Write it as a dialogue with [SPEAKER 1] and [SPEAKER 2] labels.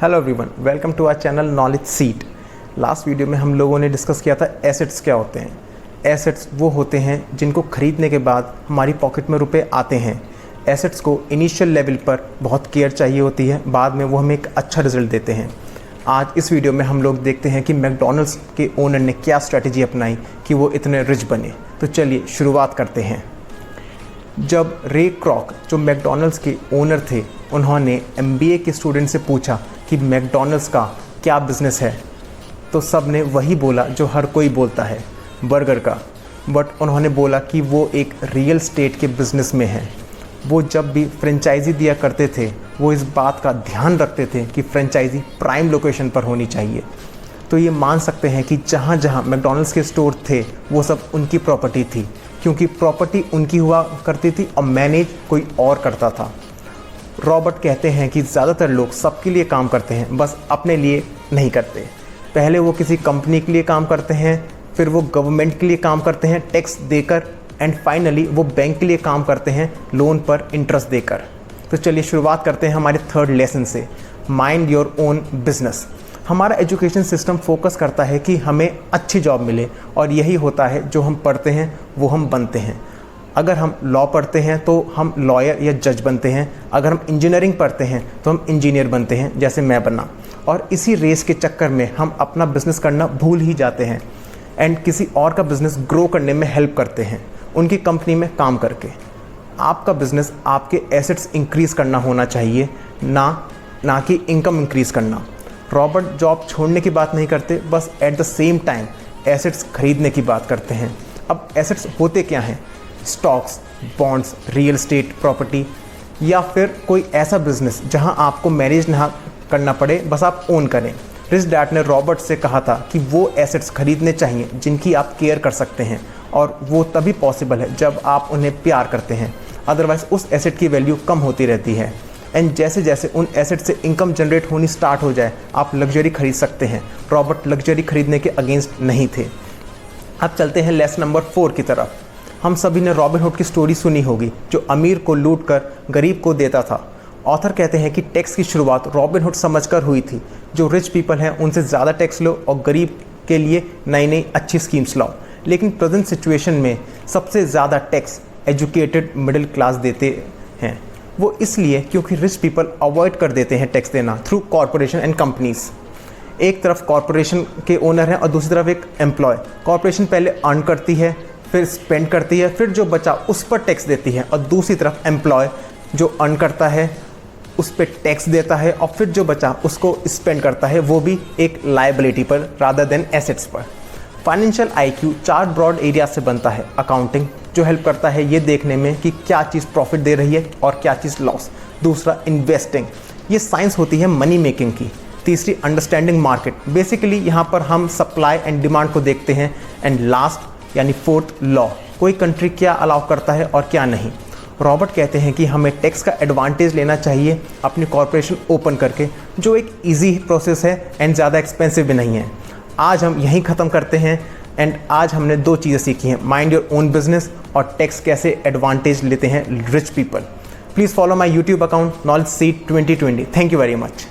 [SPEAKER 1] Hello everyone, welcome to our channel knowledge seat. Last video में हम लोगों ने डिस्कस किया था एसेट्स क्या होते हैं। एसेट्स वो होते हैं जिनको खरीदने के बाद हमारी पॉकेट में रुपए आते हैं। एसेट्स को इनिशियल लेवल पर बहुत केयर चाहिए होती है, बाद में वो हमें एक अच्छा रिजल्ट देते हैं। आज इस वीडियो में हम लोग देखते हैं कि मैकडॉनल्ड्स के ओनर ने क्या स्ट्रैटेजी अपनाई कि वो इतने रिच बने। तो चलिए शुरुआत करते हैं। जब रे क्रॉक जो मैकडॉनल्ड्स के ओनर थे, उन्होंने MBA के स्टूडेंट से पूछा कि मैकडॉनल्ड्स का क्या बिज़नेस है, तो सब ने वही बोला जो हर कोई बोलता है, बर्गर का। बट उन्होंने बोला कि वो एक रियल स्टेट के बिज़नेस में है। वो जब भी फ्रेंचाइजी दिया करते थे, वो इस बात का ध्यान रखते थे कि फ्रेंचाइजी प्राइम लोकेशन पर होनी चाहिए। तो ये मान सकते हैं कि जहाँ जहाँ मैकडॉनल्ड्स के स्टोर थे वो सब उनकी प्रॉपर्टी थी, क्योंकि प्रॉपर्टी उनकी हुआ करती थी और मैनेज कोई और करता था। रॉबर्ट कहते हैं कि ज़्यादातर लोग सबके लिए काम करते हैं, बस अपने लिए नहीं करते। पहले वो किसी कंपनी के लिए काम करते हैं, फिर वो गवर्नमेंट के लिए काम करते हैं टैक्स देकर, एंड फाइनली वो बैंक के लिए काम करते हैं लोन पर इंटरेस्ट देकर। तो चलिए शुरुआत करते हैं हमारे थर्ड लेसन से, माइंड योर ओन बिजनेस। हमारा एजुकेशन सिस्टम फोकस करता है कि हमें अच्छी जॉब मिले, और यही होता है जो हम पढ़ते हैं वो हम बनते हैं। अगर हम लॉ पढ़ते हैं तो हम लॉयर या जज बनते हैं, अगर हम इंजीनियरिंग पढ़ते हैं तो हम इंजीनियर बनते हैं, जैसे मैं बना। और इसी रेस के चक्कर में हम अपना बिज़नेस करना भूल ही जाते हैं एंड किसी और का बिज़नेस ग्रो करने में हेल्प करते हैं, उनकी कंपनी में काम करके। आपका बिज़नेस आपके एसेट्स इंक्रीज़ करना होना चाहिए, ना कि इनकम इंक्रीज़ करना। रॉबर्ट जॉब छोड़ने की बात नहीं करते, बस at the same time assets खरीदने की बात करते हैं। अब एसेट्स होते क्या हैं? Stocks, bonds, real estate property, या फिर कोई ऐसा बिजनेस जहां आपको मैनेज ना करना पड़े, बस आप ओन करें। रिच डैड ने रॉबर्ट से कहा था कि वो एसेट्स खरीदने चाहिए जिनकी आप केयर कर सकते हैं, और वो तभी पॉसिबल है जब आप उन्हें प्यार करते हैं। अदरवाइज उस एसेट की वैल्यू कम होती रहती है। एंड जैसे जैसे उन एसेट से इनकम जनरेट होनी स्टार्ट हो जाए, आप लग्जरी खरीद सकते हैं। रॉबर्ट लग्जरी खरीदने के अगेंस्ट नहीं थे। अब चलते हैं लेसन नंबर 4 की तरफ। हम सभी ने रॉबिनहुड की स्टोरी सुनी होगी, जो अमीर को लूट कर गरीब को देता था। ऑथर कहते हैं कि टैक्स की शुरुआत रॉबिनहुड समझकर हुई थी, जो रिच पीपल हैं उनसे ज़्यादा टैक्स लो और गरीब के लिए नई नई अच्छी स्कीम्स लाओ। लेकिन प्रेजेंट सिचुएशन में सबसे ज़्यादा टैक्स एजुकेटेड मिडिल क्लास देते हैं। वो इसलिए क्योंकि रिच पीपल अवॉइड कर देते हैं टैक्स देना थ्रू कॉरपोरेशन एंड कंपनीज। एक तरफ कॉरपोरेशन के ओनर हैं और दूसरी तरफ एक एम्प्लॉय। कॉरपोरेशन पहले अर्न करती है, फिर स्पेंड करती है, फिर जो बचा उस पर टैक्स देती है, और दूसरी तरफ एम्प्लॉय जो अर्न करता है उस पर टैक्स देता है, और फिर जो बचा उसको स्पेंड करता है, वो भी एक लायबिलिटी पर रादर देन एसेट्स पर। फाइनेंशियल IQ 4 ब्रॉड एरिया से बनता है। अकाउंटिंग, जो हेल्प करता है ये देखने में कि क्या चीज़ प्रॉफिट दे रही है और क्या चीज़ लॉस। दूसरा इन्वेस्टिंग, ये साइंस होती है मनी मेकिंग की। तीसरी अंडरस्टैंडिंग मार्केट, बेसिकली यहाँ पर हम सप्लाई एंड डिमांड को देखते हैं। एंड लास्ट यानी फोर्थ लॉ, कोई कंट्री क्या अलाउ करता है और क्या नहीं। रॉबर्ट कहते हैं कि हमें टैक्स का एडवांटेज लेना चाहिए अपनी कॉर्पोरेशन ओपन करके, जो एक ईजी प्रोसेस है एंड ज़्यादा एक्सपेंसिव भी नहीं है। आज हम यहीं ख़त्म करते हैं। एंड आज हमने 2 चीज़ें सीखी हैं, माइंड योर ओन बिजनेस और टैक्स कैसे एडवांटेज लेते हैं rich people. Please follow my YouTube account knowledge seat 2020। Thank you very much.